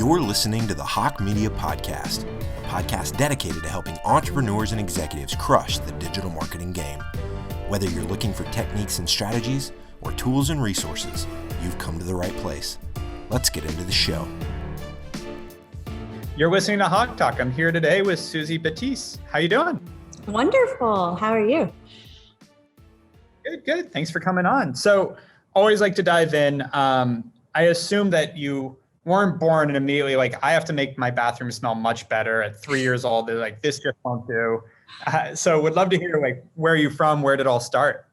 You're listening to the Hawke Media Podcast, a podcast dedicated to helping entrepreneurs and executives crush the digital marketing game. Whether you're looking for techniques and strategies or tools and resources, you've come to the right place. Let's get into the show. You're listening to HawkeTalk. I'm here today with Suzy Batiz. How you doing? Wonderful. How are you? Good. Thanks for coming on. So always like to dive in. I assume that you weren't born and immediately like, I have to make my bathroom smell much better at 3 years old. They're like, this just won't do. So would love to hear like, where are you from? Where did it all start?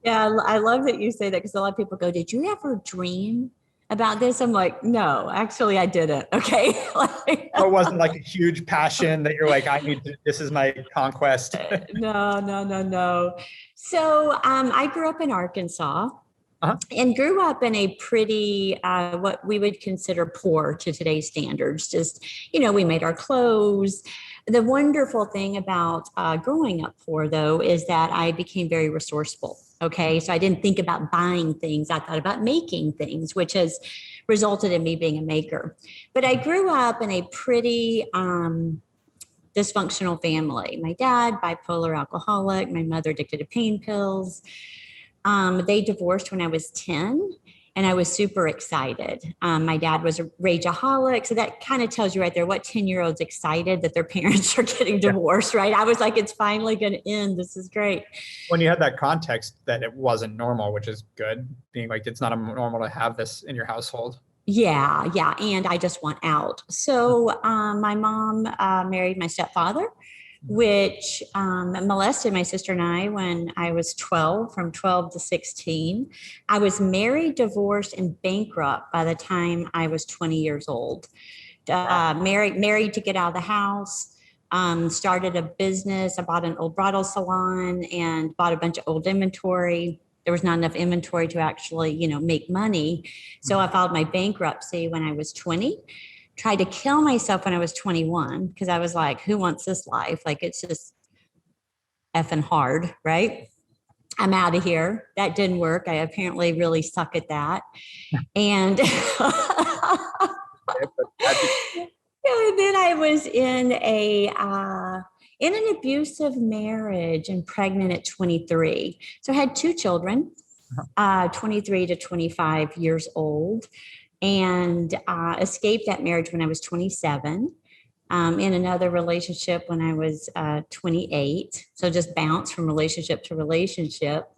Yeah, I love that you say that because a lot of people go, did you ever dream about this? I'm like, no, actually I didn't. Okay. It wasn't like a huge passion that you're like, this is my conquest. No. So I grew up in Arkansas. And grew up in a pretty, what we would consider poor to today's standards. Just, we made our clothes. The wonderful thing about growing up poor, though, is that I became very resourceful. Okay. So I didn't think about buying things. I thought about making things, which has resulted in me being a maker. But I grew up in a pretty dysfunctional family. My dad, bipolar alcoholic, my mother addicted to pain pills. They divorced when I was 10 and I was super excited. My dad was a rageaholic. So that kind of tells you right there what 10-year-olds excited that their parents are getting divorced, right? I was like, it's finally going to end. This is great. When you had that context that it wasn't normal, which is good, being like, it's not normal to have this in your household. Yeah. And I just want out. So my mom married my stepfather, which molested my sister and I when I was 12, from 12 to 16. I was married, divorced, and bankrupt by the time I was 20 years old. Married to get out of the house, started a business. I bought an old bridal salon and bought a bunch of old inventory. There was not enough inventory to actually, make money. So I filed my bankruptcy when I was 20. Tried to kill myself when I was 21 because I was like, who wants this life? Like, it's just effing hard, right? I'm out of here. That didn't work. I apparently really suck at that. And then I was in an abusive marriage and pregnant at 23. So I had two children, 23 to 25 years old. And escaped that marriage when I was 27, in another relationship when I was 28. So just bounced from relationship to relationship.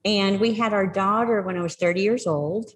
And we had our daughter when I was 30 years old.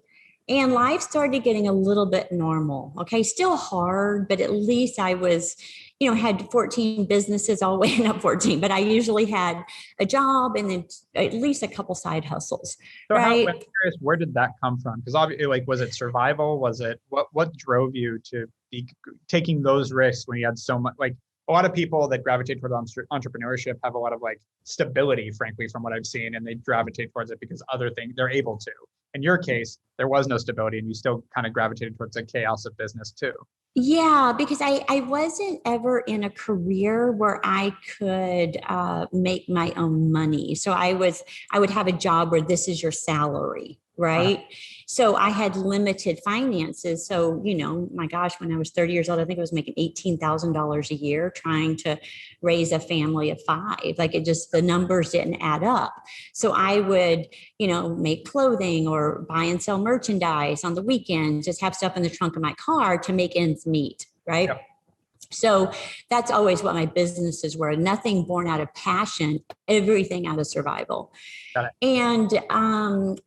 And life started getting a little bit normal. Okay, still hard, but at least I was, had 14 businesses, all the way up 14. But I usually had a job and then at least a couple side hustles. So right? I'm curious, where did that come from? Because obviously, like, was it survival? Was it what drove you to be taking those risks when you had so much? Like, a lot of people that gravitate toward entrepreneurship have a lot of like stability, frankly, from what I've seen, and they gravitate towards it because other things they're able to. In your case, there was no stability and you still kind of gravitated towards the chaos of business too. Yeah, because I wasn't ever in a career where I could make my own money. So I would have a job where this is your salary, right? So I had limited finances. So, my gosh, when I was 30 years old, I think I was making $18,000 a year trying to raise a family of 5. Like the numbers didn't add up. So I would, make clothing or buy and sell merchandise on the weekends, just have stuff in the trunk of my car to make ends meet, right? Yep. So that's always what my businesses were. Nothing born out of passion, everything out of survival. Got it. And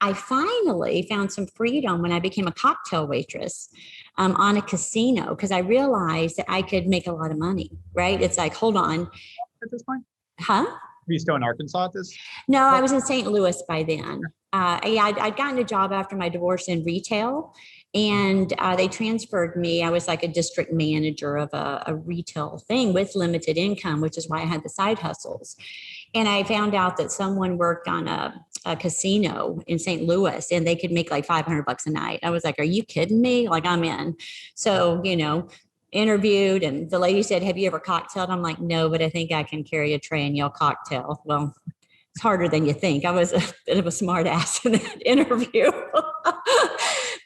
I finally found some freedom when I became a cocktail waitress on a casino because I realized that I could make a lot of money, right? It's like, hold on. At this point? Huh? Were you still in Arkansas at this? No, I was in St. Louis by then. I'd gotten a job after my divorce in retail. And they transferred me. I was like a district manager of a retail thing with limited income, which is why I had the side hustles. And I found out that someone worked on a casino in St. Louis and they could make like $500 a night. I was like, are you kidding me? Like, I'm in. So, interviewed and the lady said, have you ever cocktailed? I'm like, no, but I think I can carry a tray and yell cocktail. Well, it's harder than you think. I was a bit of a smart ass in that interview.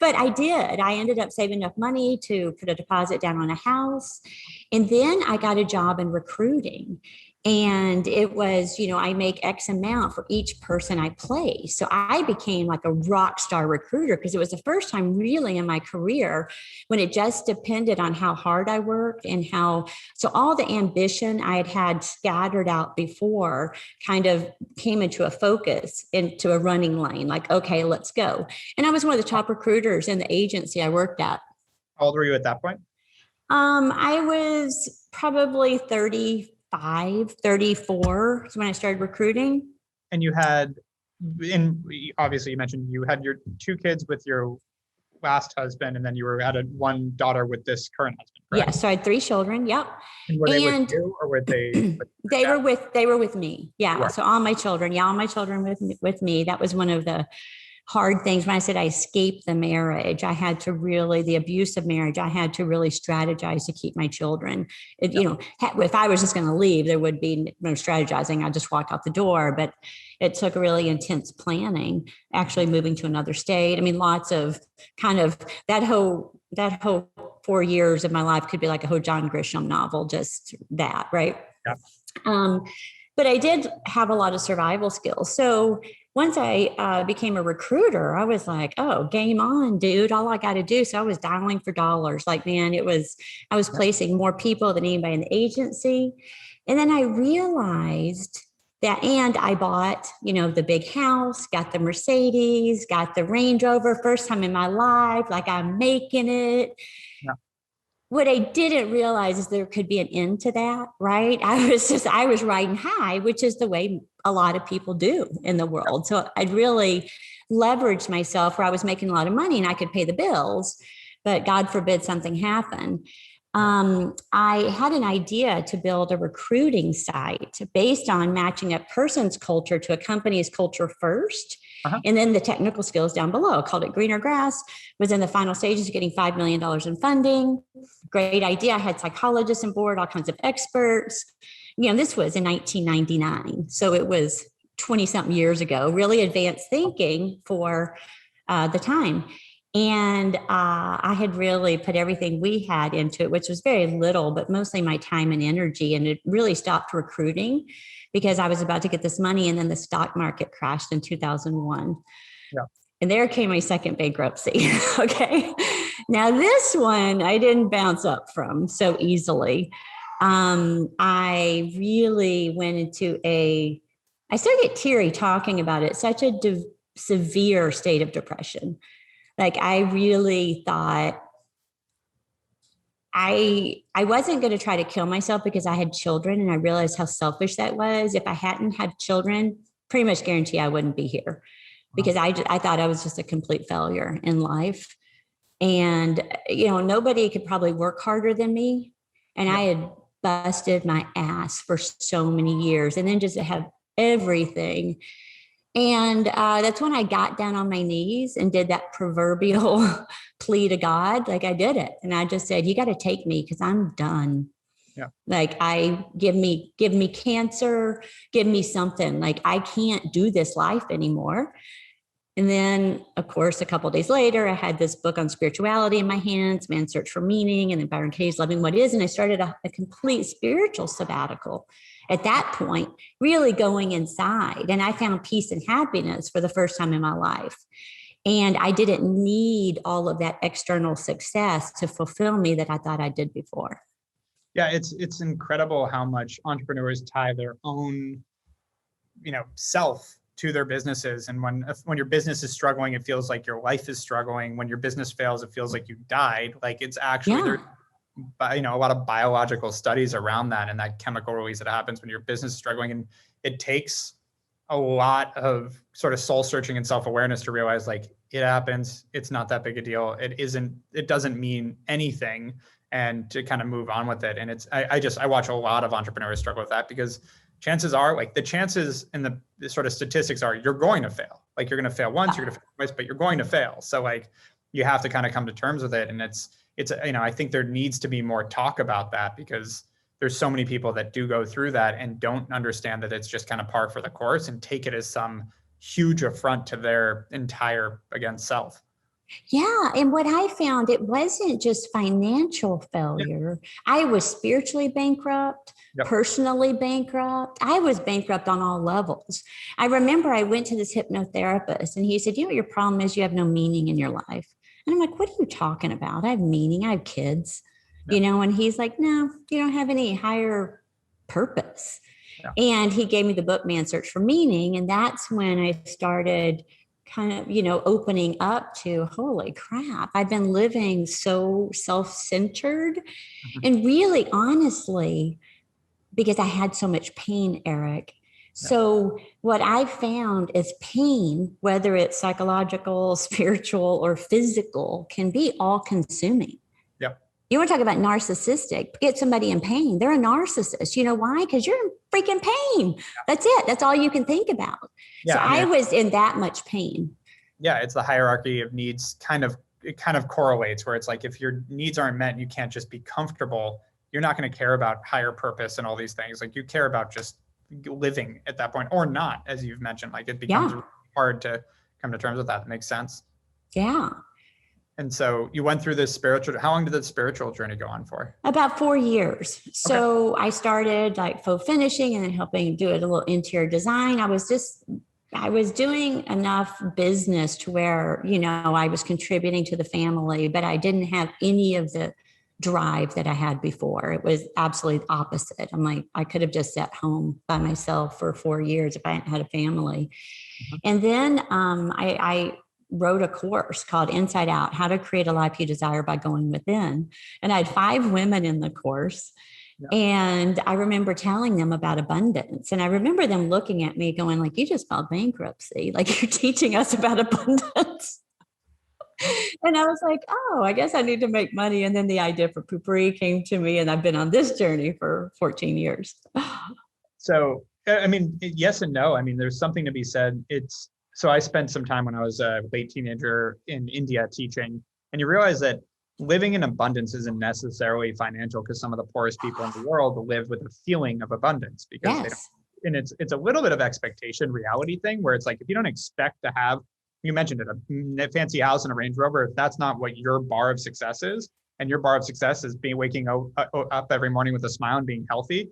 But I did. I ended up saving enough money to put a deposit down on a house. And then I got a job in recruiting. And it was, I make X amount for each person I place. So I became like a rock star recruiter because it was the first time really in my career when it just depended on how hard I worked and so all the ambition I had scattered out before kind of came into a focus, into a running lane, like, okay, let's go. And I was one of the top recruiters in the agency I worked at. How old were you at that point? I was probably 35, 34 is when I started recruiting. And obviously you mentioned you had your 2 kids with your last husband, and then you had one daughter with this current husband, correct? Yeah, so I had 3 children. Yep. And were they with you, or were they? They were with me. Yeah. Right. So all my children with me. That was one of the hard things. When I said I escaped the marriage, the abusive marriage, I had to really strategize to keep my children. If I was just going to leave, there would be no strategizing. I just walked out the door, but it took really intense planning, actually moving to another state. I mean, lots of kind of that whole 4 years of my life could be like a whole John Grisham novel, just that. Right. Yeah. But I did have a lot of survival skills. So once I became a recruiter, I was like, oh, game on, dude. All I got to do. So I was dialing for dollars. Like, man, I was placing more people than anybody in the agency. And then I realized that, and I bought, the big house, got the Mercedes, got the Range Rover, first time in my life, like I'm making it. Yeah. What I didn't realize is there could be an end to that, right? I was riding high, which is the way a lot of people do in the world. So I'd really leveraged myself where I was making a lot of money and I could pay the bills, but God forbid something happened. I had an idea to build a recruiting site based on matching a person's culture to a company's culture first. And then the technical skills down below. I called it Greener Grass, was in the final stages of getting $5 million in funding. Great idea. I had psychologists on board, all kinds of experts. This was in 1999. So it was 20 something years ago, really advanced thinking for the time. And I had really put everything we had into it, which was very little, but mostly my time and energy. And it really stopped recruiting because I was about to get this money. And then the stock market crashed in 2001. Yeah. And there came my second bankruptcy. Okay. Now this one I didn't bounce up from so easily. I really went into I still get teary talking about it, such a severe state of depression. Like I really thought I wasn't going to try to kill myself because I had children, and I realized how selfish that was. If I hadn't had children, pretty much guarantee I wouldn't be here because I thought I was just a complete failure in life. And, nobody could probably work harder than me. And I had busted my ass for so many years, and then just to have everything. And that's when I got down on my knees and did that proverbial plea to God. Like I did it. And I just said, you got to take me because I'm done. Yeah. Like give me cancer, give me something. Like I can't do this life anymore. And then, of course, a couple of days later, I had this book on spirituality in my hands, Man's Search for Meaning, and then Byron Katie's Loving What Is. And I started a complete spiritual sabbatical. At that point, really going inside. And I found peace and happiness for the first time in my life. And I didn't need all of that external success to fulfill me that I thought I did before. Yeah, it's incredible how much entrepreneurs tie their own, self to their businesses. And when your business is struggling, it feels like your life is struggling. When your business fails, it feels like you died. Like it's actually a lot of biological studies around that and that chemical release that happens when your business is struggling. And it takes a lot of sort of soul searching and self-awareness to realize like it happens. It's not that big a deal. It doesn't mean anything, and to kind of move on with it. And I watch a lot of entrepreneurs struggle with that because chances are like the chances and the sort of statistics are you're going to fail. Like you're going to fail once, you're going to fail twice, but you're going to fail. So like you have to kind of come to terms with it. And it's, I think there needs to be more talk about that because there's so many people that do go through that and don't understand that it's just kind of par for the course and take it as some huge affront to their entire, again, self. Yeah. And what I found, it wasn't just financial failure. I was spiritually bankrupt, Yep. personally bankrupt. I was bankrupt on all levels. I remember I went to this hypnotherapist and he said, you know, your problem is you have no meaning in your life. And I'm like, what are you talking about? I have meaning. I have kids, Yep. you know, and he's like, no, you don't have any higher purpose. Yeah. And he gave me the book, Man's Search for Meaning. And that's when I started kind of, you know, opening up to, holy crap, I've been living so self-centered. And really, honestly, because I had so much pain, Erik. So what I found is pain, whether it's psychological, spiritual, or physical, can be all consuming. You want to talk about narcissistic, get somebody in pain. They're a narcissist. You know why? Because you're in freaking pain. That's it. That's all you can think about. Yeah, so I was in that much pain. Yeah, it's the hierarchy of needs it kind of correlates where it's like, if your needs aren't met and you can't just be comfortable, you're not going to care about higher purpose and all these things. Like you care about just living at that point or not, as you've mentioned, like it becomes hard to come to terms with that. It makes sense. Yeah. And so you went through this how long did the spiritual journey go on for? About 4 years. So I started like faux finishing and then helping do a little interior design. I was doing enough business to where, you know, I was contributing to the family, but I didn't have any of the drive that I had before. It was absolutely opposite. I'm like, I could have just sat home by myself for 4 years if I hadn't had a family. And then I wrote a course called Inside Out, How to Create a Life You Desire by Going Within. And I had 5 women in the course. And I remember telling them about abundance. And I remember them looking at me going like, you just filed bankruptcy. Like you're teaching us about abundance. And I was like, oh, I guess I need to make money. And then the idea for PooPourri came to me and I've been on this journey for 14 years. So, I mean, yes and no. I mean, there's something to be said. So I spent some time when I was a late teenager in India teaching, and you realize that living in abundance isn't necessarily financial because some of the poorest people in the world live with a feeling of abundance because and it's a little bit of expectation reality thing where it's like, if you don't expect to have, you mentioned it, a fancy house and a Range Rover, if that's not what your bar of success is, and your bar of success is waking up every morning with a smile and being healthy,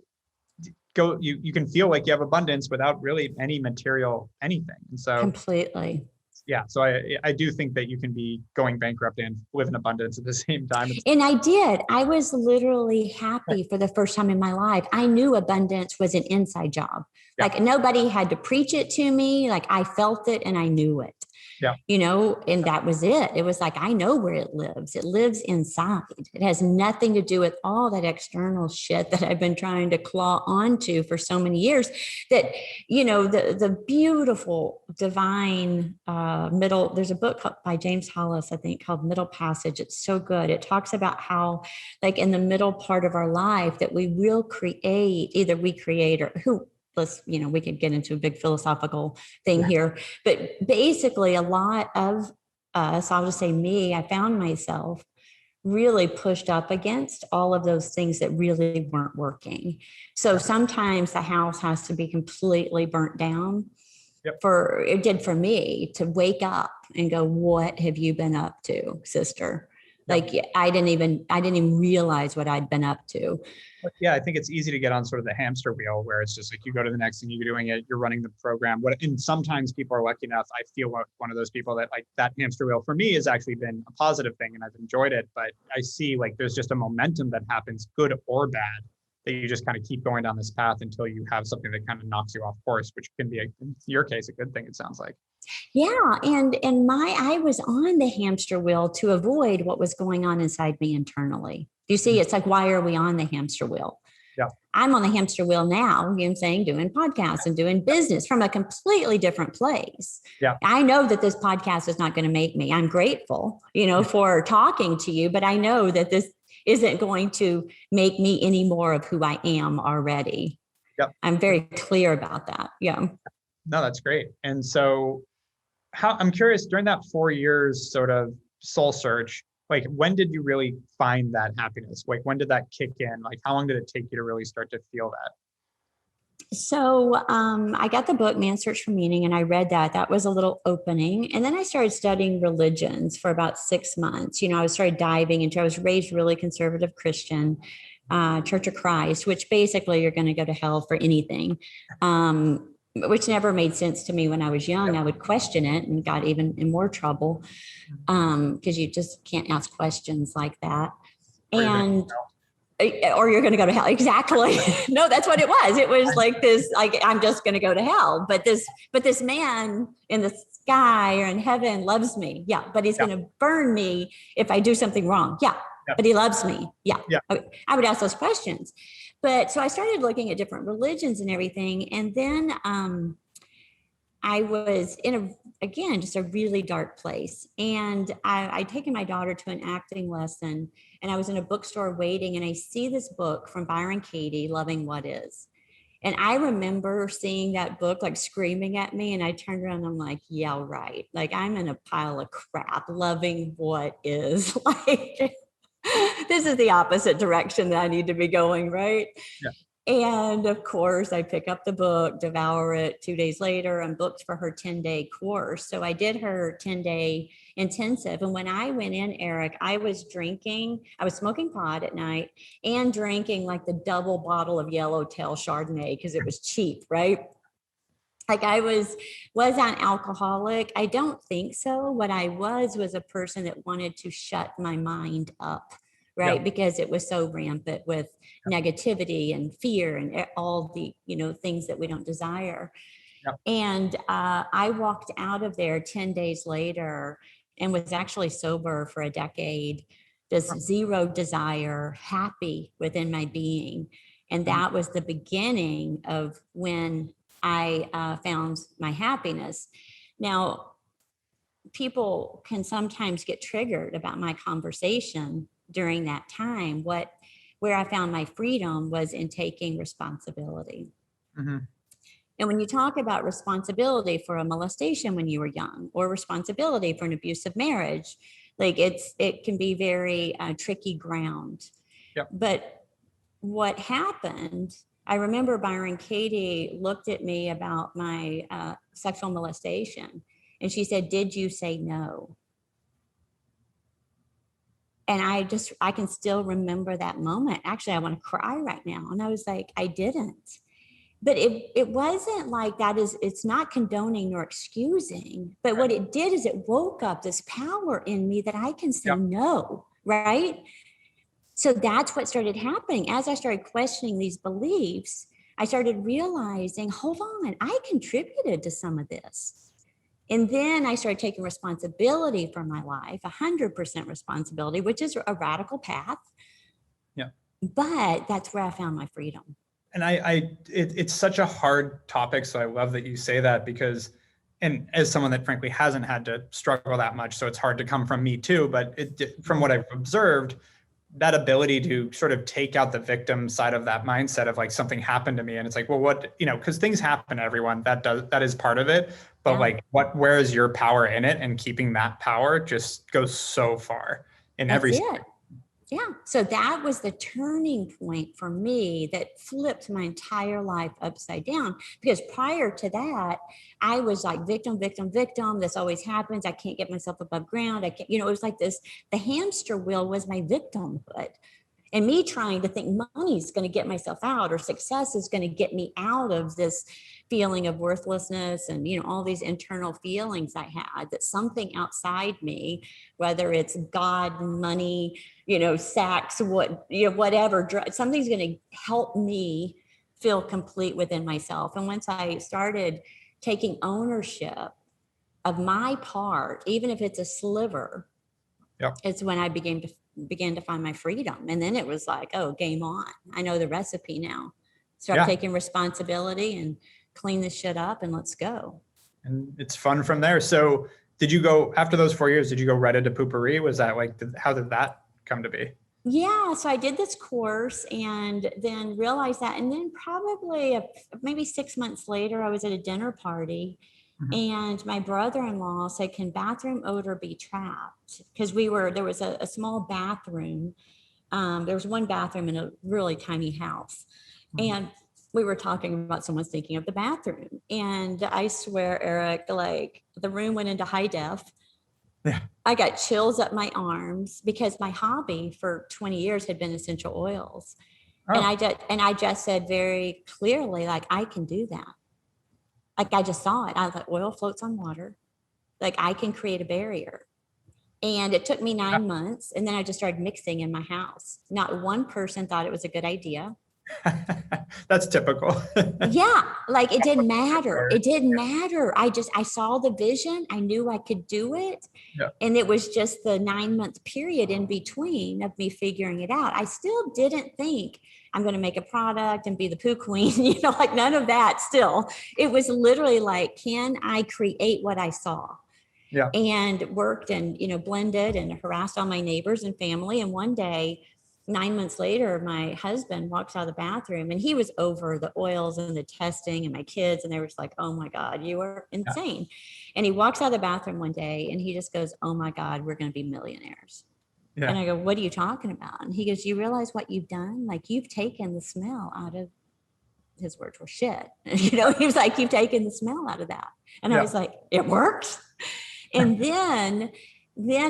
you can feel like you have abundance without really any material anything. And so completely. Yeah. So I do think that you can be going bankrupt and live in abundance at the same time. And I did. I was literally happy for the first time in my life. I knew abundance was an inside job. Like nobody had to preach it to me. Like I felt it and I knew it. Yeah. You know, and that was it. It was like, I know where it lives. It lives inside. It has nothing to do with all that external shit that I've been trying to claw onto for so many years that, you know, the beautiful divine middle, there's a book by James Hollis, I think, called Middle Passage. It's so good. It talks about how like in the middle part of our life that we will create, either we create or you know, we could get into a big philosophical thing here, but basically a lot of us, I'll just say me, I found myself really pushed up against all of those things that really weren't working. So sometimes the house has to be completely burnt down. It did for me to wake up and go, what have you been up to, sister? Like I didn't even realize what I'd been up to. Yeah, I think it's easy to get on sort of the hamster wheel where it's just like you go to the next thing, you're doing it, you're running the program. And sometimes people are lucky enough. I feel one of those people that like that hamster wheel for me has actually been a positive thing and I've enjoyed it. But I see like there's just a momentum that happens, good or bad, that you just kind of keep going down this path until you have something that kind of knocks you off course, which can be, in your case, a good thing, it sounds like. Yeah. And I was on the hamster wheel to avoid what was going on inside me internally. You see, it's like, why are we on the hamster wheel? Yeah. I'm on the hamster wheel now, you know what I'm saying, doing podcasts and doing business from a completely different place. Yeah. I know that this podcast is not going to make me. I'm grateful, you know, for talking to you, but I know that this isn't going to make me any more of who I am already. Yep. I'm very clear about that. Yeah. No, that's great. And so I'm curious, during that 4 years sort of soul search, like when did you really find that happiness? Like when did that kick in? Like how long did it take you to really start to feel that? So I got the book, Man's Search for Meaning, and I read that. That was a little opening. And then I started studying religions for about 6 months. I started diving into, I was raised really conservative Christian, Church of Christ, which basically you're going to go to hell for anything, which never made sense to me when I was young. I would question it and got even in more trouble because you just can't ask questions like that. Or you're going to go to hell. Exactly. No, that's what it was. It was like this, like, I'm just going to go to hell. But this man in the sky or in heaven loves me. Yeah. But he's going to burn me if I do something wrong. Yeah. But he loves me. Yeah. Okay. I would ask those questions. But so I started looking at different religions and everything. And then I was in just a really dark place. And I'd taken my daughter to an acting lesson, and I was in a bookstore waiting, and I see this book from Byron Katie, Loving What Is. And I remember seeing that book like screaming at me, and I turned around and I'm like, yeah, right. Like, I'm in a pile of crap, loving what is. Like, this is the opposite direction that I need to be going, right? Yeah. And of course, I pick up the book, devour it. 2 days later, I'm booked for her 10-day course. So I did her 10-day intensive. And when I went in, Erik, I was smoking pot at night and drinking like the double bottle of Yellowtail Chardonnay because it was cheap, right? Like, I was an alcoholic? I don't think so. What I was a person that wanted to shut my mind up, right? Yep. Because it was so rampant with negativity and fear and all the, things that we don't desire. Yep. And I walked out of there 10 days later and was actually sober for a decade, just zero desire, happy within my being. And that was the beginning of when I found my happiness. Now, people can sometimes get triggered about my conversation during that time. Where I found my freedom was in taking responsibility. Mm-hmm. And when you talk about responsibility for a molestation when you were young, or responsibility for an abusive marriage, like it can be very tricky ground. Yep. But what happened, I remember Byron Katie looked at me about my sexual molestation, and she said, "Did you say no?" And I can still remember that moment. Actually, I want to cry right now. And I was like, I didn't. But it wasn't like that. It's not condoning nor excusing. But what it did is it woke up this power in me that I can say no, right? So that's what started happening. As I started questioning these beliefs, I started realizing, hold on, I contributed to some of this. And then I started taking responsibility for my life, 100% responsibility, which is a radical path. Yeah. But that's where I found my freedom. And it's such a hard topic. So I love that you say that, because, and as someone that frankly hasn't had to struggle that much, so it's hard to come from me too, but from what I've observed, that ability to sort of take out the victim side of that mindset of like, something happened to me. And it's like, well, what, because things happen to everyone, that is part of it. But like, where is your power in it? And keeping that power just goes so far in every situation. Yeah. So that was the turning point for me that flipped my entire life upside down. Because prior to that, I was like victim. This always happens. I can't get myself above ground. I can't, it was like this, the hamster wheel was my victimhood. And me trying to think money's going to get myself out, or success is going to get me out of this feeling of worthlessness and, all these internal feelings I had, that something outside me, whether it's God, money, sex, whatever, something's going to help me feel complete within myself. And once I started taking ownership of my part, even if it's a sliver, it's when I began to find my freedom. And then it was like, oh, game on. I know the recipe now. Start taking responsibility and clean this shit up, and let's go. And it's fun from there. So did you go, after those 4 years, did you go right into PooPourri? Was that like, how did that come to be? Yeah. So I did this course and then realized that. And then probably maybe 6 months later, I was at a dinner party. Mm-hmm. And my brother-in-law said, can bathroom odor be trapped? Because there was a small bathroom. There was one bathroom in a really tiny house. Mm-hmm. And we were talking about someone's thinking of the bathroom. And I swear, Erik, like the room went into high def. Yeah. I got chills up my arms because my hobby for 20 years had been essential oils. Oh. And I just said very clearly, like, I can do that. Like, I just saw it. I was like, oil floats on water. Like, I can create a barrier. And it took me 9 months. And then I just started mixing in my house. Not one person thought it was a good idea. That's typical. Yeah. Like, it didn't matter. It didn't matter. I saw the vision. I knew I could do it. Yeah. And it was just the 9-month period in between of me figuring it out. I still didn't think I'm going to make a product and be the poo queen, like none of that still. It was literally like, can I create what I saw? Yeah. And worked and, blended and harassed all my neighbors and family. And one day, 9 months later, my husband walks out of the bathroom and he was over the oils and the testing and my kids. And they were just like, oh my God, you are insane. Yeah. And he walks out of the bathroom one day and he just goes, oh my God, we're going to be millionaires. Yeah. And I go, what are you talking about? And he goes, you realize what you've done? Like, you've taken the smell out of, his words were shit. He was like, you've taken the smell out of that. And I was like, it works. And then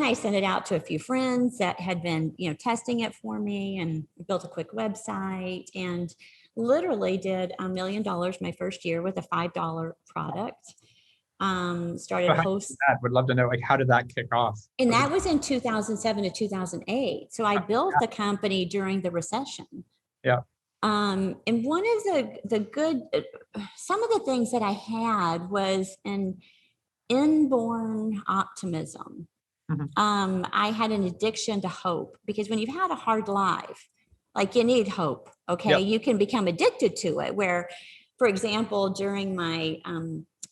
I sent it out to a few friends that had been, testing it for me, and built a quick website and literally did $1 million my first year with a $5 product. Started hosting. Would love to know, like, how did that kick off? And that was in 2007 to 2008. So I built the company during the recession. Yeah. And one of the good, some of the things that I had was an inborn optimism. Mm-hmm. I had an addiction to hope, because when you've had a hard life, like, you need hope. Okay. Yep. You can become addicted to it, where, for example, during my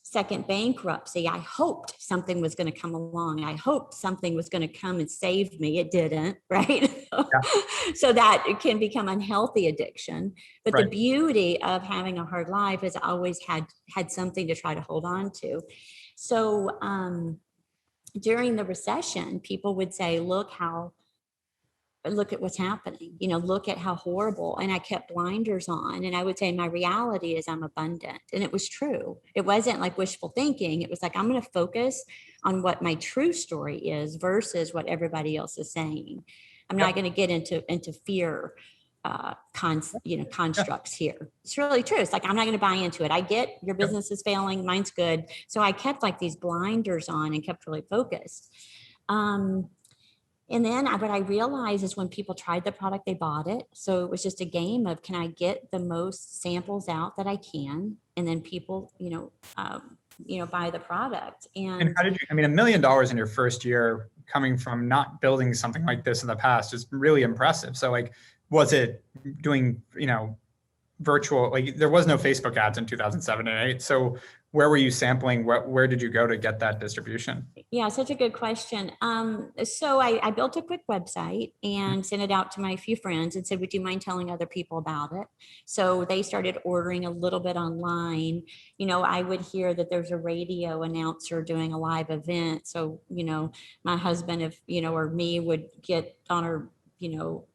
second bankruptcy, I hoped something was going to come along. I hoped something was going to come and save me. It didn't, right? Yeah. So that it can become unhealthy addiction. But right. The beauty of having a hard life is I always had something to try to hold on to. So during the recession, people would say, look at what's happening, look at how horrible. And I kept blinders on, and I would say, my reality is I'm abundant. And it was true. It wasn't like wishful thinking. It was like, I'm going to focus on what my true story is versus what everybody else is saying. I'm not going to get into fear constructs here. It's really true. It's like, I'm not going to buy into it. I get your business is failing. Mine's good. So I kept like these blinders on and kept really focused. And then what I realized is when people tried the product, they bought it. So it was just a game of, can I get the most samples out that I can? And then people, buy the product. And how did you, $1 million in your first year, coming from not building something like this in the past, is really impressive. So like, was it doing, virtual, like, there was no Facebook ads in 2007 and 2008. So where were you sampling? Where did you go to get that distribution? Yeah, such a good question. So I built a quick website and sent it out to my few friends and said, would you mind telling other people about it? So they started ordering a little bit online. I would hear that there's a radio announcer doing a live event. So, my husband, or me would get on our,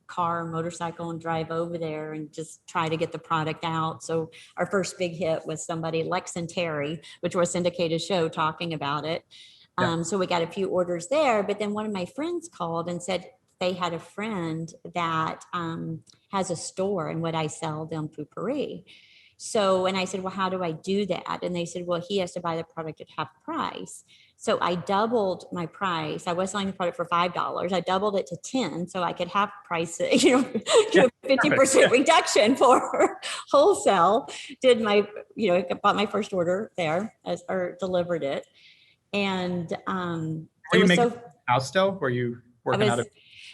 car or motorcycle and drive over there and just try to get the product out. So our first big hit was somebody, Lex and Terry, which was a syndicated show, talking about it. Yeah. So we got a few orders there, but then one of my friends called and said they had a friend that has a store, and would I sell them PooPourri? So, and I said, well, how do I do that? And they said, well, he has to buy the product at half price. So I doubled my price. I was selling the product for $5. I doubled it to 10, so I could half price it, do a 50% reduction for wholesale. Did my, bought my first order there or delivered it. And were you making house still? Were you working out of?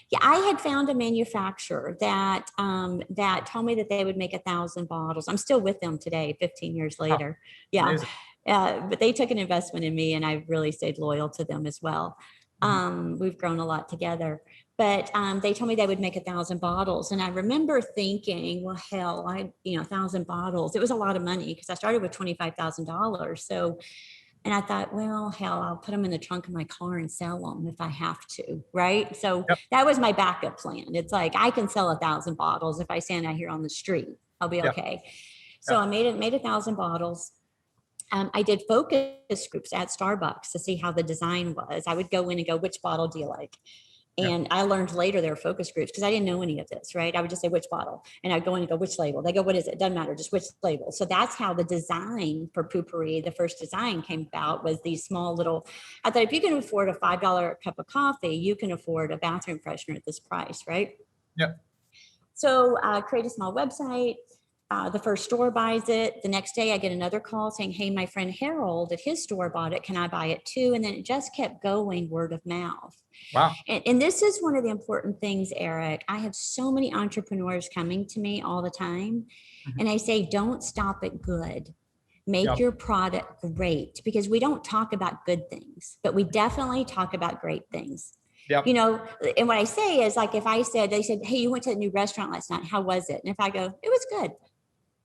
Yeah, I had found a manufacturer that that told me that they would make 1,000 bottles. I'm still with them today, 15 years later. Oh, yeah. Amazing. But they took an investment in me, and I really stayed loyal to them as well. We've grown a lot together, but they told me they would make 1,000 bottles. And I remember thinking, well, hell, 1,000 bottles. It was a lot of money because I started with $25,000. So, and I thought, well, hell, I'll put them in the trunk of my car and sell them if I have to. Right. So that was my backup plan. It's like, I can sell 1,000 bottles if I stand out here on the street, I'll be okay. So I made 1,000 bottles. I did focus groups at Starbucks to see how the design was. I would go in and go, which bottle do you like? And I learned later there were focus groups because I didn't know any of this, right? I would just say, which bottle? And I'd go in and go, which label? They go, what is it? Doesn't matter, just which label. So that's how the design for PooPourri, the first design came about, was these small little, I thought if you can afford a $5 cup of coffee, you can afford a bathroom freshener at this price, right? Yep. So I create a small website. The first store buys it. The next day I get another call saying, hey, my friend Harold at his store bought it. Can I buy it too? And then it just kept going word of mouth. Wow. And this is one of the important things, Erik. I have so many entrepreneurs coming to me all the time. And I say, don't stop at good. Make your product great, because we don't talk about good things, but we definitely talk about great things. Yep. You know, and what I say is, like, if I said, they said, hey, you went to a new restaurant last night. How was it? And if I go, it was good.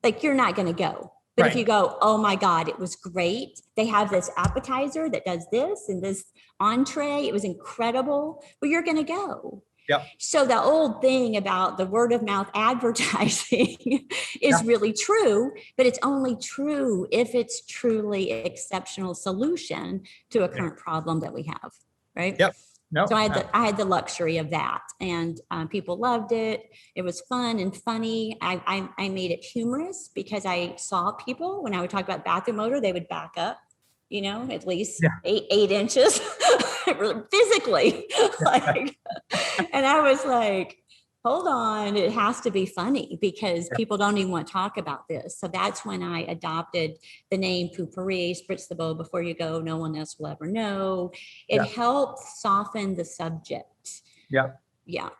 Like, you're not going to go. But if you go, oh my God, it was great. They have this appetizer that does this and this entree. It was incredible. Well, you're going to go. Yep. So the old thing about the word of mouth advertising is really true, but it's only true if it's truly an exceptional solution to a current problem that we have. Right. Yep. No. So I had the luxury of that, and people loved it. It was fun and funny. I made it humorous because I saw people, when I would talk about bathroom odor, they would back up, you know, at least 8 inches physically. Like, and I was like, hold on, it has to be funny, because people don't even want to talk about this. So that's when I adopted the name PooPourri, spritz the bowl before you go, no one else will ever know. It helped soften the subject. Yeah.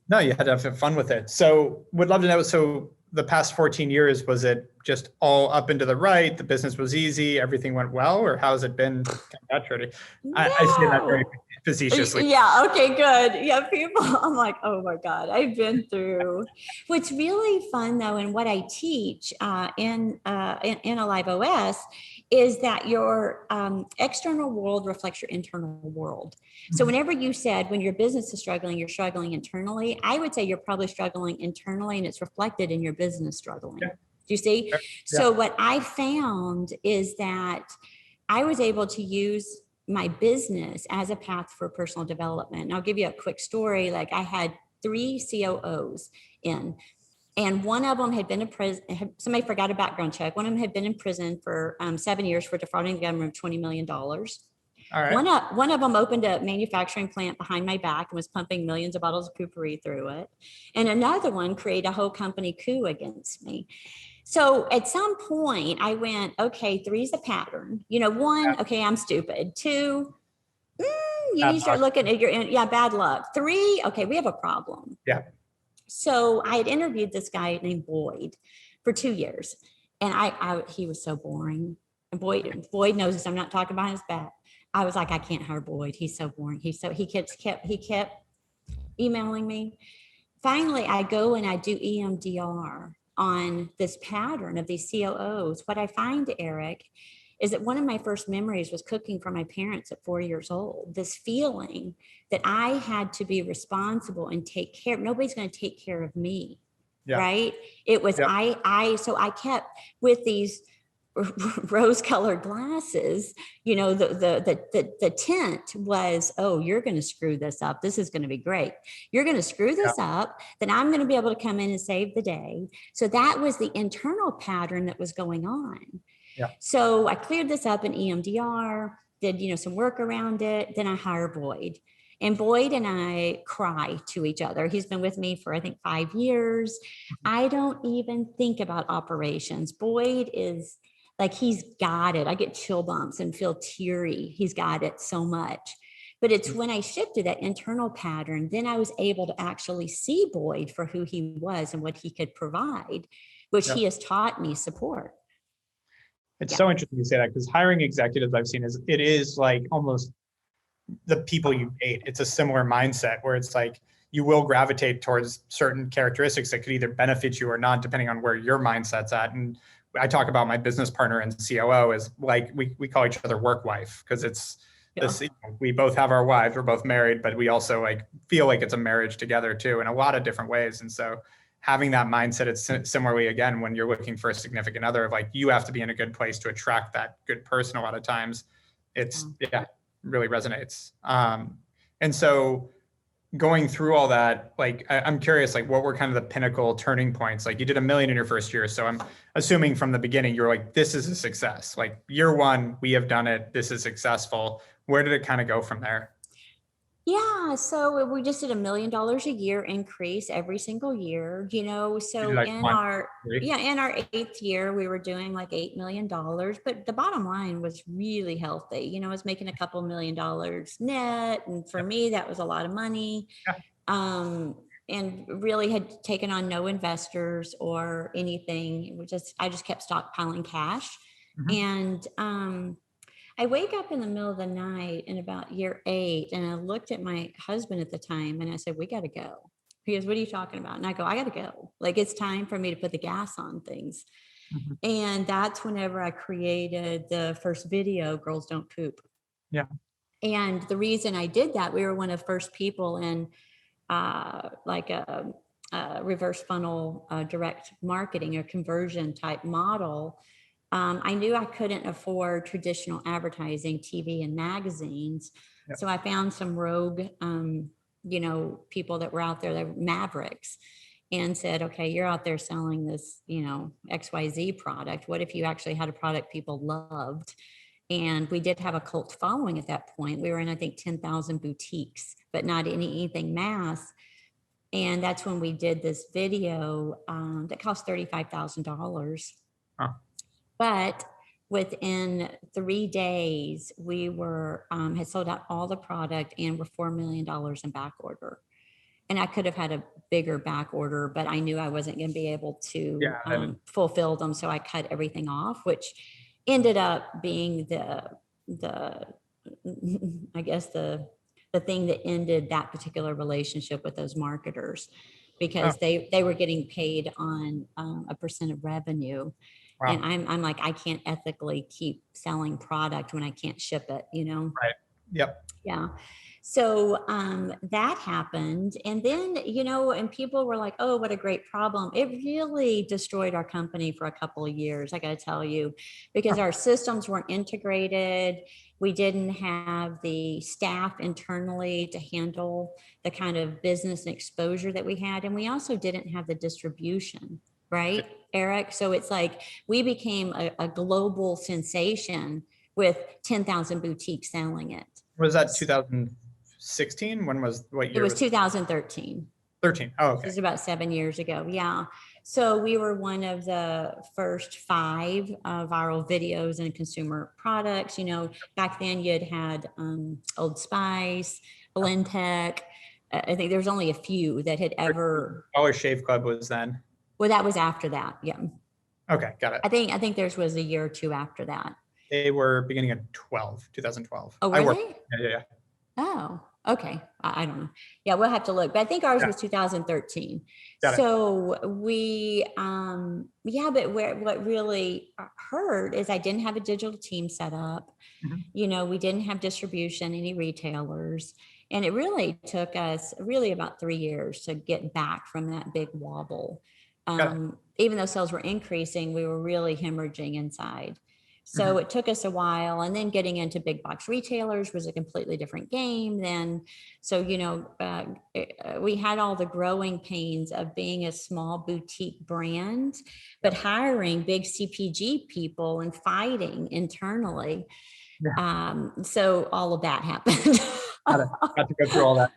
No, you had to have fun with it. So would love to know, so the past 14 years, was it just all up and to the right? The business was easy, everything went well, or how has it been? I say that very facetiously. Yeah. Okay, good. Yeah. People, I'm like, oh my God, I've been through. What's really fun though, and what I teach in Alive OS, is that your external world reflects your internal world. So whenever you said, when your business is struggling, you're struggling internally, I would say you're probably struggling internally, and it's reflected in your business struggling. Do you see? So what I found is that I was able to use my business as a path for personal development. And I'll give you a quick story. Like, I had 3 COOs in, and one of them had been in prison. Somebody forgot a background check. One of them had been in prison for 7 years for defrauding the government of $20 million. All right. One of them opened a manufacturing plant behind my back and was pumping millions of bottles of PooPourri through it. And another one created a whole company coup against me. So at some point I went, okay, 3's the pattern. You know, 1, okay, I'm stupid. 2, you need to start looking at your, bad luck. 3, okay, we have a problem. Yeah. So I had interviewed this guy named Boyd for 2 years, and he was so boring. And Boyd knows this. I'm not talking behind his back. I was like, I can't hire Boyd. He's so boring. He kept emailing me. Finally, I go and I do EMDR on this pattern of these COOs. What I find, Erik, is that one of my first memories was cooking for my parents at 4 years old. This feeling that I had to be responsible and take care. Nobody's going to take care of me, right? It was so I kept with these rose-colored glasses. You know, the tint was, oh, you're going to screw this up. This is going to be great. You're going to screw this up. Then I'm going to be able to come in and save the day. So that was the internal pattern that was going on. Yeah. So I cleared this up in EMDR, did, some work around it. Then I hired Boyd, and Boyd and I cry to each other. He's been with me for, I think, 5 years. I don't even think about operations. Boyd is like, he's got it. I get chill bumps and feel teary. He's got it so much. But it's when I shifted that internal pattern, then I was able to actually see Boyd for who he was and what he could provide, which he has taught me support. It's so interesting you say that, because hiring executives I've seen it is like almost the people you date. It's a similar mindset where it's like you will gravitate towards certain characteristics that could either benefit you or not, depending on where your mindset's at. And I talk about my business partner and COO as like, we call each other work wife, because it's this, we both have our wives, we're both married, but we also like feel like it's a marriage together too, in a lot of different ways. And so having that mindset, it's similarly, again, when you're looking for a significant other, of like, you have to be in a good place to attract that good person. A lot of times it's, really resonates. And so going through all that, like, I'm curious, like, what were kind of the pinnacle turning points? Like, you did $1 million in your first year. So I'm assuming from the beginning, you were like, this is a success. Like, year one, we have done it. This is successful. Where did it kind of go from there? Yeah, so we just did $1 million a year increase every single year, so Like in one, our, three? in our 8th year, we were doing like $8 million, but the bottom line was really healthy. I was making a couple $1 million net. And for me, that was a lot of money. Yeah. And really had taken on no investors or anything. I just kept stockpiling cash. Mhm. And, I wake up in the middle of the night in about year 8, and I looked at my husband at the time and I said, we got to go. He goes, what are you talking about? And I go, I got to go. Like, it's time for me to put the gas on things. Mhm. And that's whenever I created the first video, Girls Don't Poop. Yeah. And the reason I did that, we were one of the first people in like a reverse funnel direct marketing or conversion type model. I knew I couldn't afford traditional advertising, TV and magazines. Yep. So I found some rogue, people that were out there, that were mavericks, and said, okay, you're out there selling this, XYZ product. What if you actually had a product people loved? And we did have a cult following at that point. We were in, I think, 10,000 boutiques, but not anything mass. And that's when we did this video that cost $35,000. Huh. But within 3 days, we were had sold out all the product and were $4 million in back order. And I could have had a bigger back order, but I knew I wasn't going to be able to fulfill them. So I cut everything off, which ended up being I guess the thing that ended that particular relationship with those marketers, because they were getting paid on a % of revenue. Wow. And I'm like, I can't ethically keep selling product when I can't ship it, Right. Yep. Yeah. So that happened. And then, and people were like, oh, what a great problem. It really destroyed our company for a couple of years, I got to tell you, because our systems weren't integrated. We didn't have the staff internally to handle the kind of business and exposure that we had. And we also didn't have the distribution, right, Erik? So it's like we became a global sensation with 10,000 boutiques selling it. Was that 2016? What year? It was 2013. 13. Oh, okay. It was about 7 years ago. Yeah. So we were one of the first 5 viral videos in consumer products. Back then you'd had Old Spice, Blendtec. I think there was only a few that had ever. Dollar Shave Club was then. Well, that was after that. Yeah. Okay. Got it. I think theirs was a year or two after that. They were beginning of 2012. Oh, were they? Yeah. Oh, okay. I don't know. Yeah, we'll have to look. But I think ours was 2013. Got it. So we, but what really hurt is I didn't have a digital team set up. Mm-hmm. We didn't have distribution, any retailers. And it really took us about 3 years to get back from that big wobble. Even though sales were increasing, we were really hemorrhaging inside. So it took us a while, and then getting into big box retailers was a completely different game then. So, we had all the growing pains of being a small boutique brand, but hiring big CPG people and fighting internally. Yeah. So all of that happened. Got to go through all that.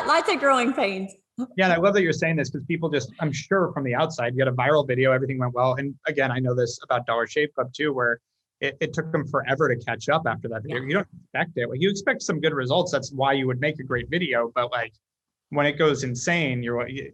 Lots of growing pains. Yeah, and I love that you're saying this, because people I'm sure from the outside, you had a viral video, everything went well. And again, I know this about Dollar Shave Club too, where it took them forever to catch up after that video. Yeah. You don't expect it. Like, you expect some good results. That's why you would make a great video. But like, when it goes insane,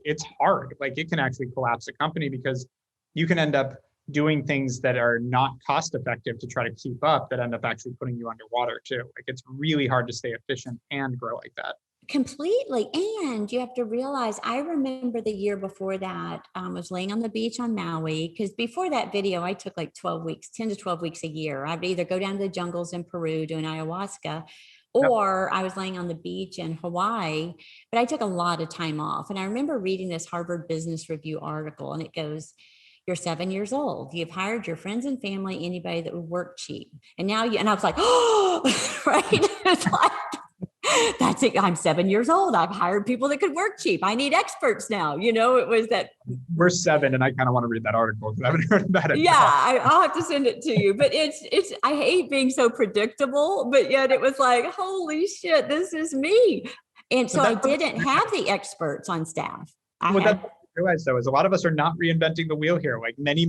it's hard. Like, it can actually collapse a company, because you can end up doing things that are not cost effective to try to keep up, that end up actually putting you underwater too. Like, it's really hard to stay efficient and grow like that. Completely. And you have to realize, I remember the year before that, I was laying on the beach on Maui, because before that video, I took like 10 to 12 weeks a year. I'd either go down to the jungles in Peru doing ayahuasca, Or I was laying on the beach in Hawaii, but I took a lot of time off. And I remember reading this Harvard Business Review article, and it goes, you're 7 years old. You've hired your friends and family, anybody that would work cheap. And now and I was like, oh, right. It's like, that's it. I'm 7 years old. I've hired people that could work cheap. I need experts now. It was that. We're 7 and I kind of want to read that article because I haven't heard about it. Yeah, I'll have to send it to you. But it's, I hate being so predictable, but yet it was like, holy shit, this is me. And so I didn't have the experts on staff. That's what I realized though, is a lot of us are not reinventing the wheel here. Like many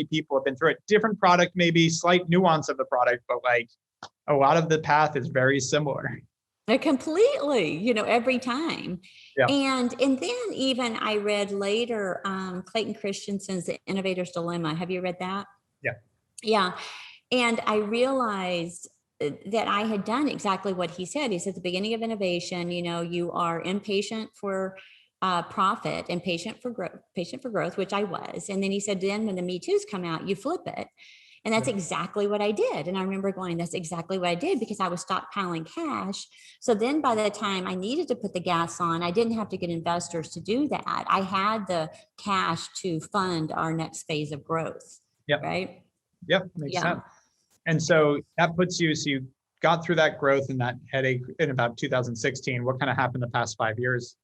people have been through it. Different product, maybe slight nuance of the product, but like a lot of the path is very similar. Completely, every time. Yeah. And then even I read later, Clayton Christensen's The Innovator's Dilemma. Have you read that? Yeah. Yeah. And I realized that I had done exactly what he said. He said at the beginning of innovation, you are impatient for profit and patient for growth, which I was. And then he said, then when the Me Too's come out, you flip it. And that's exactly what I did. And I remember going, that's exactly what I did, because I was stockpiling cash. So then by the time I needed to put the gas on, I didn't have to get investors to do that. I had the cash to fund our next phase of growth. Yep. Right? Yep. Makes sense. And so that puts you, so you got through that growth and that headache in about 2016. What kind of happened the past 5 years?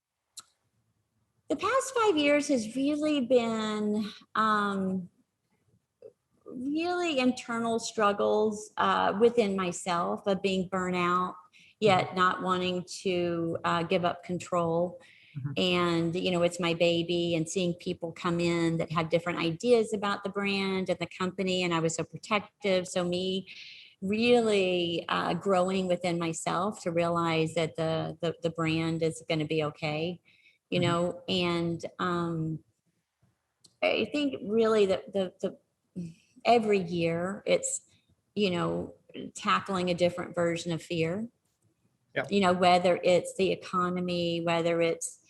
The past 5 years has really been, really internal struggles within myself of being burnout, yet not wanting to give up control. And, it's my baby, and seeing people come in that have different ideas about the brand and the company. And I was so protective. So me really growing within myself to realize that the brand is going to be okay, and I think really the every year it's, tackling a different version of fear, whether it's the economy, whether it's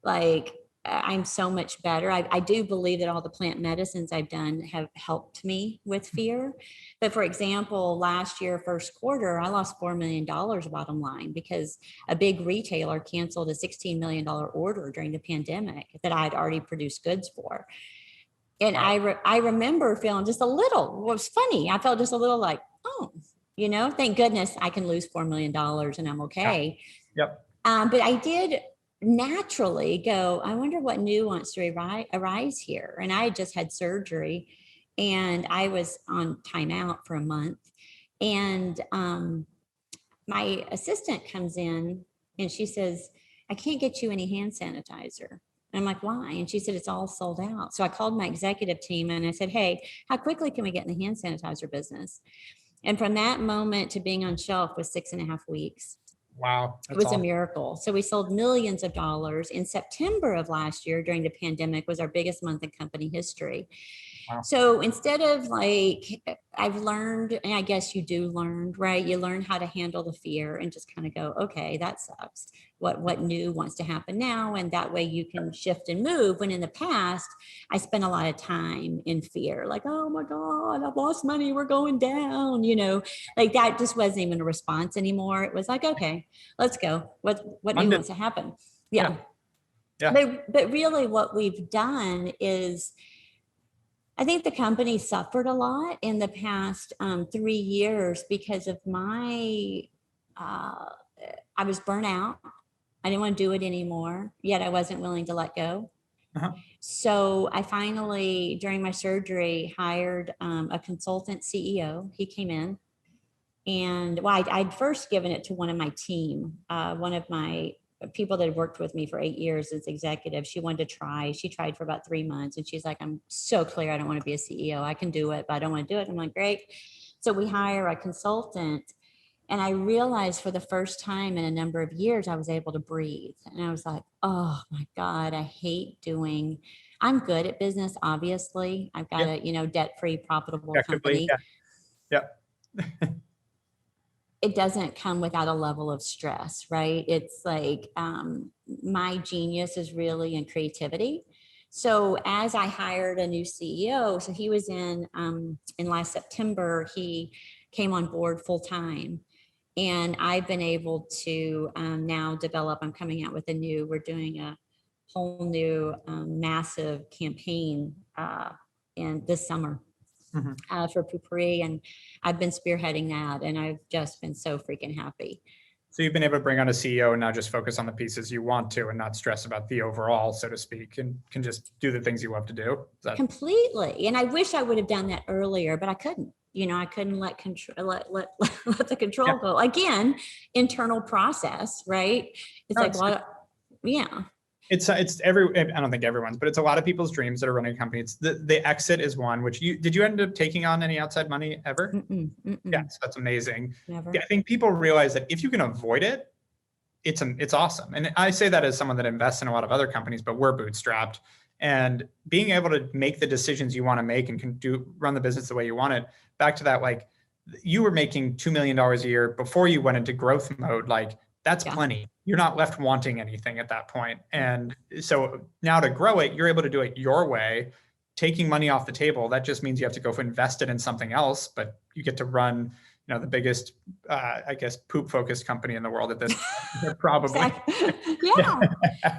like, I'm so much better. I do believe that all the plant medicines I've done have helped me with fear. But for example, last year, first quarter, I lost $4 million bottom line because a big retailer canceled a $16 million order during the pandemic that I'd already produced goods for. And I remember feeling just a little, it was funny. I felt just a little like, oh, thank goodness I can lose $4 million and I'm okay. Yep. But I did naturally go, I wonder what new wants to arise here. And I had just had surgery and I was on timeout for a month. And my assistant comes in and she says, I can't get you any hand sanitizer. And I'm like, why? And she said, it's all sold out. So I called my executive team and I said, hey, how quickly can we get in the hand sanitizer business? And from that moment to being on shelf was 6.5 weeks. Wow. It was a miracle. So we sold millions of dollars. In September of last year during the pandemic was our biggest month in company history. Wow. So instead of like, I've learned, and I guess you do learn, right? You learn how to handle the fear and just kind of go, okay, that sucks. What new wants to happen now? And that way you can shift and move. When in the past, I spent a lot of time in fear, like, oh my God, I've lost money. We're going down, like that just wasn't even a response anymore. It was like, okay, let's go. What new wants to happen? Yeah. But really what we've done is, I think the company suffered a lot in the past 3 years because of I was burnt out. I didn't want to do it anymore, yet I wasn't willing to let go. So I finally, during my surgery, hired a consultant CEO. He came in and I'd first given it to one of my team, one of my people that had worked with me for 8 years as executive. She wanted to try. She tried for about 3 months and she's like, I'm so clear I don't want to be a CEO. I can do it, but I don't want to do it. I'm like, great. So we hire a consultant. And I realized for the first time in a number of years, I was able to breathe. And I was like, oh my God, I'm good at business, obviously. I've got a, debt-free, profitable company. Yeah. It doesn't come without a level of stress, right? It's like my genius is really in creativity. So as I hired a new CEO, so he was in last September, he came on board full time. And I've been able to now develop, we're doing a whole new massive campaign in this summer for Poo Pourri, and I've been spearheading that, and I've just been so freaking happy. So you've been able to bring on a CEO and now just focus on the pieces you want to and not stress about the overall, so to speak, and can just do the things you love to do. Completely. And I wish I would have done that earlier, but I couldn't. I couldn't let the control go. Again, internal process, right? It's I don't think everyone's, but it's a lot of people's dreams that are running a company. It's the exit is one, which did you end up taking on any outside money ever? Yeah, so that's amazing. Never. Yeah, I think people realize that if you can avoid it, it's awesome. And I say that as someone that invests in a lot of other companies, but we're bootstrapped, and being able to make the decisions you want to make and can run the business the way you want it. Back to that, like you were making $2 million a year before you went into growth mode. Like that's plenty. You're not left wanting anything at that point. And so now to grow it, you're able to do it your way, taking money off the table. That just means you have to go invest it in something else, but you get to run, the biggest, I guess, poop focused company in the world at this point, probably. Yeah.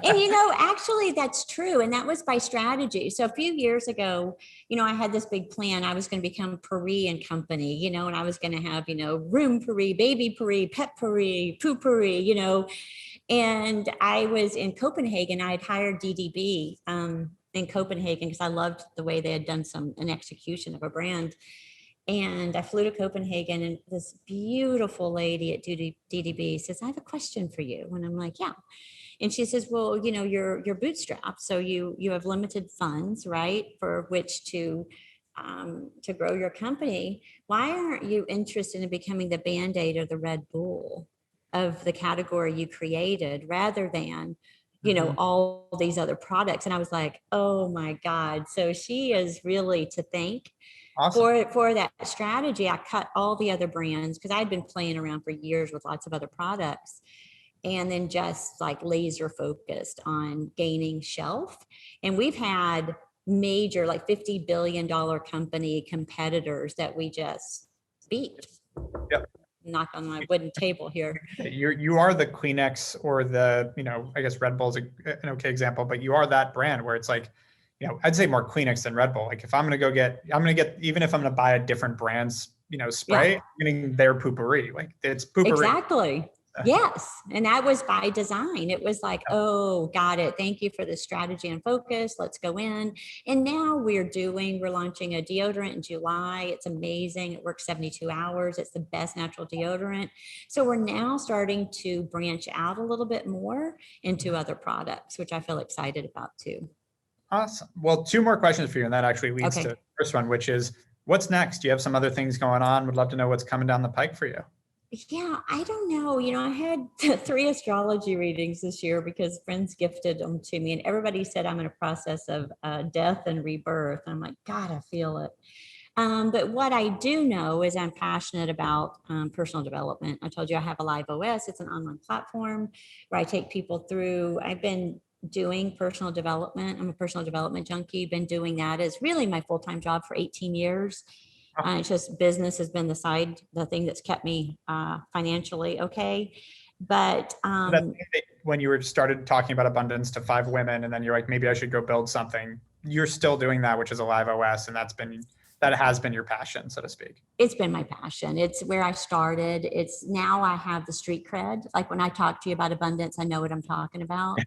And, actually that's true. And that was by strategy. So a few years ago, I had this big plan. I was going to become Pourri and Company, and I was going to have, room Pourri, baby Pourri, pet Pourri, poo Pourri, and I was in Copenhagen. I had hired DDB in Copenhagen because I loved the way they had done an execution of a brand. And I flew to Copenhagen, and this beautiful lady at DDB says, "I have a question for you." And I'm like, "Yeah." And she says, "Well, you're bootstrapped, so you have limited funds, right, for which to grow your company. Why aren't you interested in becoming the Band-Aid or the Red Bull of the category you created, rather than all these other products?" And I was like, "Oh my God!" So she is really to thank. Awesome. For that strategy. I cut all the other brands because I'd been playing around for years with lots of other products, and then just like laser focused on gaining shelf. And we've had major, like $50 billion company competitors that we just beat. Yep. Knock on my wooden table here. You are the Kleenex, or the, I guess Red Bull's an okay example, but you are that brand where it's like, I'd say more Kleenex than Red Bull. Like if I'm going to get, even if I'm going to buy a different brand's, spray, I'm getting their Poo Pourri. Like it's Poo Pourri. Exactly. Yes. And that was by design. It was like, oh, got it. Thank you for the strategy and focus. Let's go in. And now we're launching a deodorant in July. It's amazing. It works 72 hours. It's the best natural deodorant. So we're now starting to branch out a little bit more into other products, which I feel excited about too. Awesome. Well, two more questions for you, and that actually leads to the first one, which is, what's next? Do you have some other things going on? Would love to know what's coming down the pike for you. Yeah, I don't know. I had 3 astrology readings this year because friends gifted them to me, and everybody said I'm in a process of death and rebirth. I'm like, God, I feel it. But what I do know is I'm passionate about personal development. I told you I have a Live OS. It's an online platform where I take people through. I've been doing personal development. I'm a personal development junkie. Been doing that as really my full-time job for 18 years. It's just business has been the thing that's kept me financially okay. But when you started talking about abundance to 5 women, and then you're like, maybe I should go build something, you're still doing that, which is a Live OS, and that has been your passion, so to speak. It's been my passion. It's where I started. It's now I have the street cred. Like when I talk to you about abundance, I know what I'm talking about.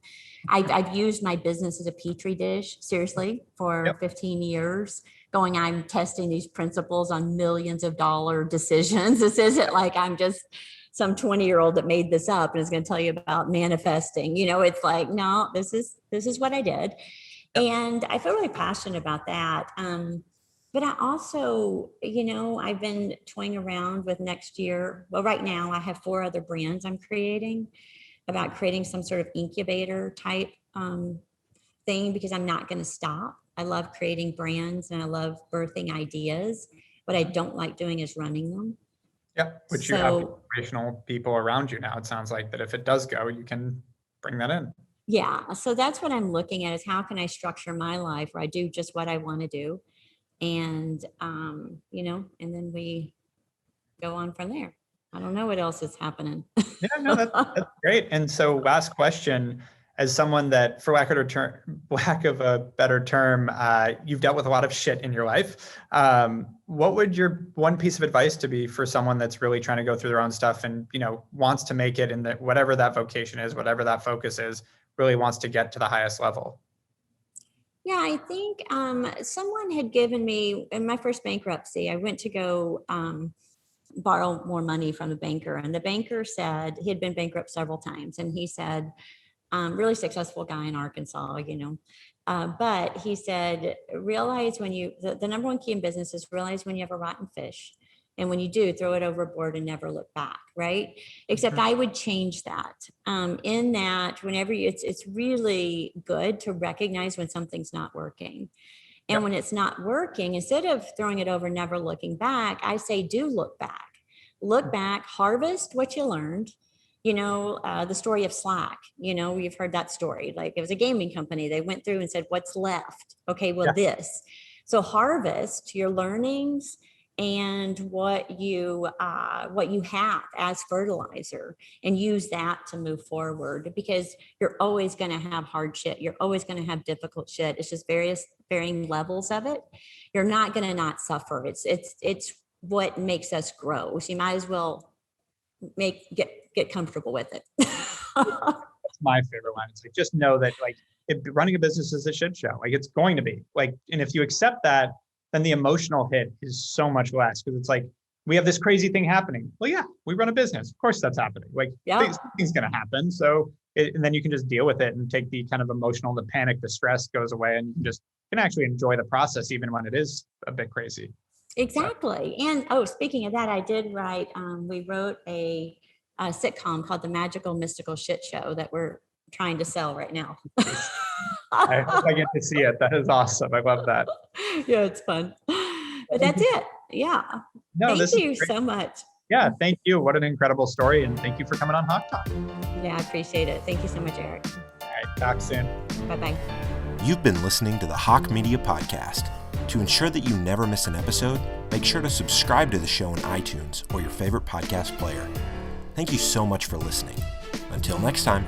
I've used my business as a petri dish, seriously, for 15 years. I'm testing these principles on millions of dollar decisions. This isn't like I'm just some 20-year-old that made this up and is going to tell you about manifesting. It's like, no, this is what I did. And I feel really passionate about that. But I also, I've been toying around with next year. Well, right now I have 4 other brands I'm creating some sort of incubator type thing, because I'm not going to stop. I love creating brands and I love birthing ideas. What I don't like doing is running them. Yep. Which you have operational people around you now. It sounds like that if it does go, you can bring that in. Yeah. So that's what I'm looking at, is how can I structure my life where I do just what I want to do. And, and then we go on from there. I don't know what else is happening. Yeah, no, that's great. And so last question, as someone that, for lack of a better term, you've dealt with a lot of shit in your life. What would your one piece of advice to be for someone that's really trying to go through their own stuff and, wants to make it in whatever that vocation is, whatever that focus is, really wants to get to the highest level? Yeah, I think someone had given me, in my first bankruptcy, I went to go borrow more money from the banker. And the banker said, he had been bankrupt several times. And he said, really successful guy in Arkansas, but he said, realize when the number one key in business is realize when you have a rotten fish. And when you do, throw it overboard and never look back, right? Except I would change that. In that, whenever it's really good to recognize when something's not working. And when it's not working, instead of throwing it over, never looking back, I say, do look back. Look back, harvest what you learned. The story of Slack, you've heard that story. Like, it was a gaming company. They went through and said, what's left? Okay, well, this. So harvest your learnings and what you have as fertilizer, and use that to move forward, because you're always going to have hard shit. You're always going to have difficult shit. It's just varying levels of it. You're not going to not suffer. It's what makes us grow. So you might as well get comfortable with it. That's my favorite line. It's like, just know that if running a business is a shit show, it's going to be and if you accept that, then the emotional hit is so much less, because it's like, we have this crazy thing happening. Well, yeah, we run a business. Of course that's happening. Something's going to happen. So, and then you can just deal with it and take the kind of emotional, the panic, the stress goes away, and you can actually enjoy the process even when it is a bit crazy. Exactly. And speaking of that, I did write, we wrote a sitcom called The Magical Mystical Shit Show that we're trying to sell right now. I hope I get to see it. That is awesome. I love that. Yeah, it's fun. But that's it. Yeah. No, thank you so much. Yeah, thank you. What an incredible story. And thank you for coming on HawkeTalk. Yeah, I appreciate it. Thank you so much, Erik. All right, talk soon. Bye-bye. You've been listening to the Hawke Media Podcast. To ensure that you never miss an episode, make sure to subscribe to the show in iTunes or your favorite podcast player. Thank you so much for listening. Until next time.